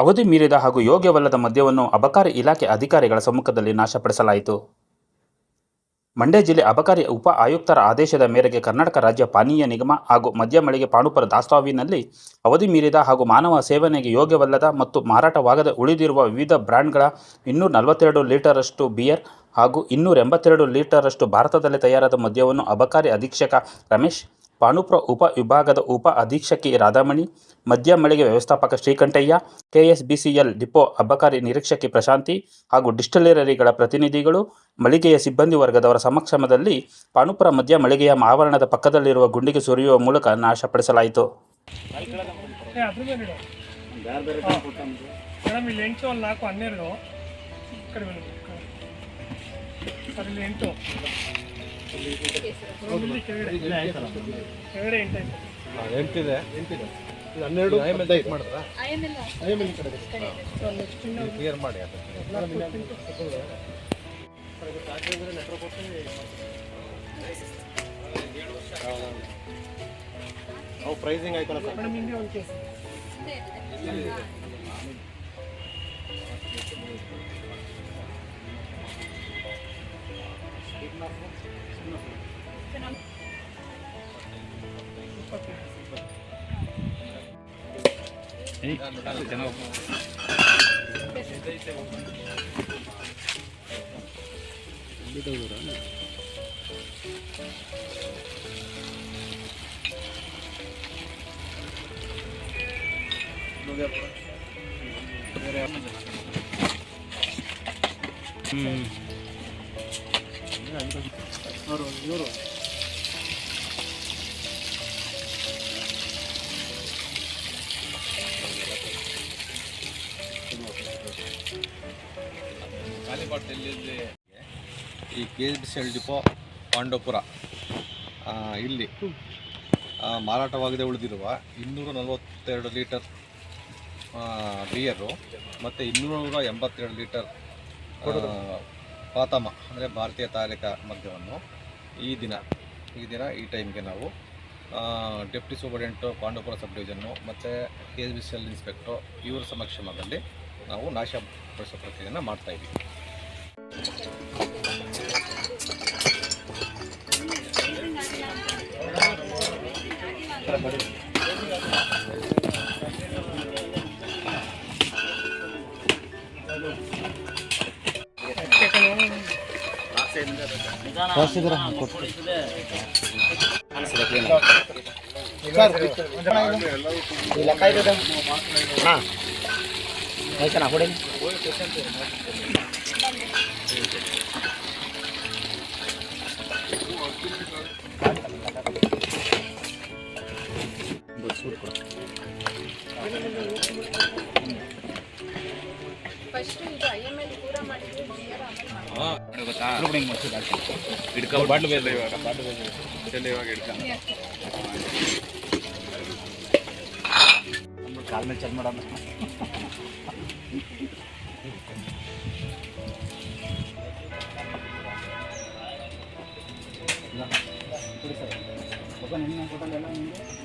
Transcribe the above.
ಅವಧಿ ಮೀರಿದ ಹಾಗೂ ಯೋಗ್ಯವಲ್ಲದ ಮದ್ಯವನ್ನು ಅಬಕಾರಿ ಇಲಾಖೆ ಅಧಿಕಾರಿಗಳ ಸಮ್ಮುಖದಲ್ಲಿ ನಾಶಪಡಿಸಲಾಯಿತು. ಮಂಡ್ಯ ಜಿಲ್ಲೆ ಅಬಕಾರಿ ಉಪ ಆಯುಕ್ತರ ಆದೇಶದ ಮೇರೆಗೆ ಕರ್ನಾಟಕ ರಾಜ್ಯ ಪಾನೀಯ ನಿಗಮ ಹಾಗೂ ಮದ್ಯ ಮಳಿಗೆ ಪಾಂಡುಪುರ ದಾಸ್ತಾವಿನಲ್ಲಿ ಅವಧಿ ಮೀರಿದ ಹಾಗೂ ಮಾನವ ಸೇವನೆಗೆ ಯೋಗ್ಯವಲ್ಲದ ಮತ್ತು ಮಾರಾಟವಾಗದೆ ಉಳಿದಿರುವ ವಿವಿಧ ಬ್ರ್ಯಾಂಡ್ಗಳ 242 ಲೀಟರಷ್ಟು ಬಿಯರ್ ಹಾಗೂ 282 ಲೀಟರಷ್ಟು ಭಾರತದಲ್ಲೇ ತಯಾರಾದ ಮದ್ಯವನ್ನು ಅಬಕಾರಿ ಅಧೀಕ್ಷಕ ರಮೇಶ್, ಪಾಂಡುಪುರ ಉಪ ವಿಭಾಗದ ಉಪ ಅಧೀಕ್ಷಕಿ ರಾಧಾಮಣಿ, ಮದ್ಯ ಮಳಿಗೆ ವ್ಯವಸ್ಥಾಪಕ ಶ್ರೀಕಂಠಯ್ಯ, ಕೆಎಸ್ಬಿಸಿಎಲ್ ಡಿಪೋ ಅಬಕಾರಿ ನಿರೀಕ್ಷಕಿ ಪ್ರಶಾಂತಿ ಹಾಗೂ ಡಿಸ್ಟಿಲರಿಗಳ ಪ್ರತಿನಿಧಿಗಳು, ಮಳಿಗೆಯ ಸಿಬ್ಬಂದಿ ವರ್ಗದವರ ಸಮಕ್ಷಮದಲ್ಲಿ ಪಾಂಡುಪುರ ಮದ್ಯ ಮಳಿಗೆಯ ಆವರಣದ ಪಕ್ಕದಲ್ಲಿರುವ ಗುಂಡಿಗೆ ಸುರಿಯುವ ಮೂಲಕ ನಾಶಪಡಿಸಲಾಯಿತು. ಪ್ರೈಸಿಂಗ್ ಆಯ್ತಲ್ಲ ಸರ್? ಈ ಕೆಎಸ್ಬಿಸಿಎಲ್ ಡಿಪೋ ಪಾಂಡವಪುರ ಇಲ್ಲಿ ಮಾರಾಟವಾಗದೆ ಉಳಿದಿರುವ 242 ಲೀಟರ್ ಬಿಯರು ಮತ್ತು 282 ಲೀಟರ್ ಪಾತಮ ಅಂದರೆ ಭಾರತೀಯ ತಾರಕ ಮದ್ಯವನ್ನು ಈ ದಿನ ಈ ಟೈಮ್ಗೆ ನಾವು ಡೆಪ್ಟಿ ಸೂಪರ್ಡೆಂಟು ಪಾಂಡವಪುರ ಸಬ್ ಡಿವಿಷನ್ನು ಮತ್ತು ಕೆಎಸ್ಬಿಸಿಎಲ್ ಇನ್ಸ್ಪೆಕ್ಟ್ರು ಇವರ ಸಮಕ್ಷಮದಲ್ಲಿ ನಾವು ನಾಶಪಡಿಸೋ ಪ್ರಕ್ರಿಯೆಯನ್ನು ಮಾಡ್ತಾಯಿದ್ದೀವಿ. ಫಸ್ಟ್ ಇದು IML ಪೂರ ಮಾಡಿದ್ರೆ ಹಿಡ್ಕೊ ಬಾಟ್ಲು ಬೇರೆ ಇವಾಗ ಇವಾಗ ಹಿಡ್ಕೊ ಕಾಲ ಮೇಲೆ ಚೆಕ್ ಮಾಡೋಣ. ನಿನ್ನೆ ಕೊಟ್ಟಲ್ಲ ನಿಮಗೆ